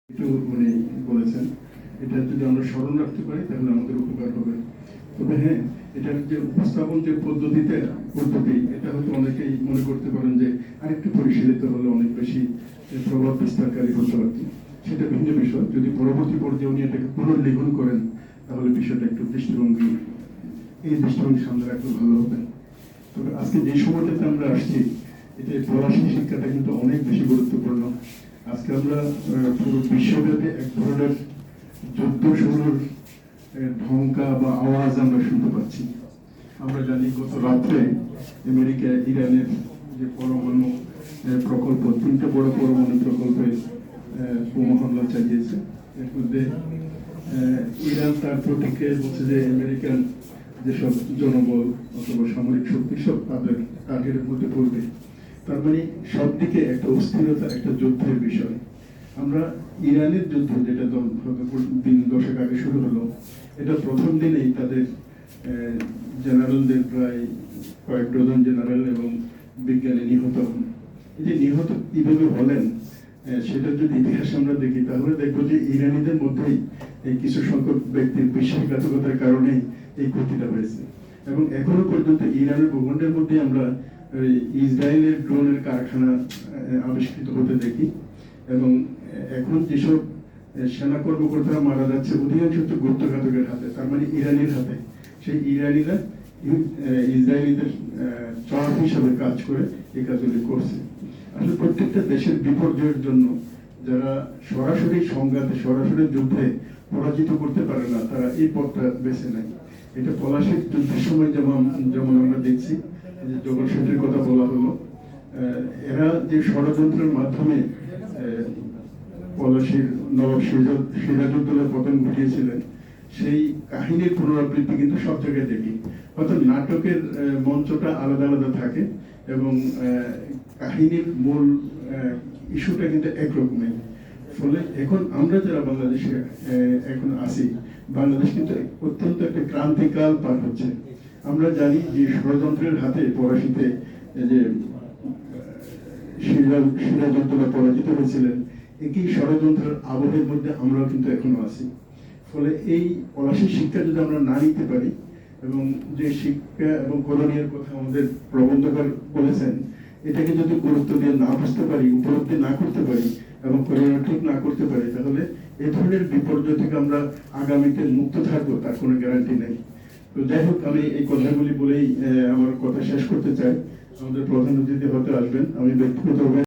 একটু উনি বলেছেন, এটা যদি আমরা স্মরণ রাখতে পারি তাহলে আমাদের উপকার হবে। তবে হ্যাঁ, এটার যে উপস্থাপন যে পদ্ধতি এটা হয়তো অনেকেই মনে করতে পারেন যে আরেকটু পরিশীলিত হলে অনেক বেশি প্রভাব বিস্তারকারী হতে পারত। সেটা ভিন্ন বিষয়। যদি পরবর্তী পর্যায়ে উনি এটাকে পুনর্লিখন করেন তাহলে বিষয়টা একটু এই দৃষ্টিভঙ্গি সামনে রাখলে ভালো হবে। তবে আজকে যে সময়টাতে আমরা আসছি, এটা পড়াশি শিক্ষাটা কিন্তু অনেক বেশি গুরুত্বপূর্ণ। আজকে আমরা পুরো বিশ্বব্যাপী এক ধরনের যুদ্ধ শুরুর ঢঙ্কা বা আওয়াজ আমরা শুনতে পাচ্ছি। আমরা জানি গত রাত্রে আমেরিকা ইরানের যে পরমাণু প্রকল্প, 3টা বড় পরমাণু প্রকল্পে বোমা হামলা চালিয়েছে। এর মধ্যে ইরান তার প্রতিক্রিয়ায় বলছে যে আমেরিকান যেসব জনবল অথবা সামরিক শক্তি সব তাদের টার্গেটের মধ্যে পড়বে। তার মানে সব দিকে একটা অস্থিরতা, একটা যুদ্ধের বিষয়। আমরা ইরানের যুদ্ধ যেটা দিন 10 আগে শুরু হলো, এটা প্রথম দিনেই তাদের জেনারেলদের প্রায় কয়েক ডজন জেনারেল এবং বিজ্ঞানী নিহত হন। এই যে নিহত কিভাবে হলেন সেটা যদি ইতিহাস আমরা দেখি তাহলে দেখবো যে ইরানিদের মধ্যেই এই কিছু সংখ্যক ব্যক্তির বিশ্বাসঘাতকতার কারণেই এই ক্ষতিটা হয়েছে। এবং এখনো পর্যন্ত ইরানের ভূখণ্ডের মধ্যে আমরা ইসরায়েলের ড্রোনের কারখানা আবিষ্কৃত হতে দেখি। এবং এখন যেসব সেনা কর্মকর্তারা মারা যাচ্ছে অধিকাংশ হচ্ছে গুপ্তঘাতকের হাতে, তার মানে ইরানির হাতে। সেই ইরানিরা ইসরায়েলিদের চাপ হিসাবে কাজ করে এই কাজগুলি করছে। আসলে প্রত্যেকটা দেশের বিপর্যয়ের জন্য যারা সরাসরি সংঘাতে, সরাসরি যুদ্ধে পরাজিত করতে পারে না, তারা এই পথটা বেছে নেয়। এটা পলাশির যুদ্ধের সময় যেমন আমরা দেখছি, যে জগৎ সেতুর কথা বলা হলো, এরা যে ষড়যন্ত্রের মাধ্যমে পলাশির নবাব সিরাজউদ্দৌলার পতন ঘটিয়েছিলেন, সেই কাহিনীর পুনরাবৃত্তি কিন্তু সব জায়গায় দেখি। হয়তো নাটকের মঞ্চটা আলাদা আলাদা থাকে এবং কাহিনীর মূল ইস্যুটা কিন্তু একরকমই। ফলে এখন আমরা যারা বাংলাদেশে এখন আছি, বাংলাদেশ কিন্তু অত্যন্ত একটা ক্রান্তিকাল পার হচ্ছে। আমরা জানি যে ষড়যন্ত্রের হাতে পলাশিতে যে সিরাজউদ্দৌলা পরাজিত হয়েছিলেন, একই ষড়যন্ত্রের আবহের মধ্যে আমরাও কিন্তু এখনো আছি। ফলে এই পলাশির শিক্ষা যদি আমরা না নিতে পারি এবং যে শিক্ষা এবং করণীয় কথা আমাদের প্রবন্ধকার বলেছেন, এটাকে যদি গুরুত্ব দিয়ে না বুঝতে পারি, উপলব্ধি না করতে পারি এবং করণীয় ঠিক না করতে পারি, তাহলে এ ধরনের বিপর্যয় থেকে আমরা আগামীতে মুক্ত থাকবো তার কোনো গ্যারান্টি নেই। তো যাই হোক, আমি এই কথাগুলি বলেই আমার কথা শেষ করতে চাই। আমাদের প্রধান অতিথি হতে আসবেন। আমি ব্যক্তিগতভাবে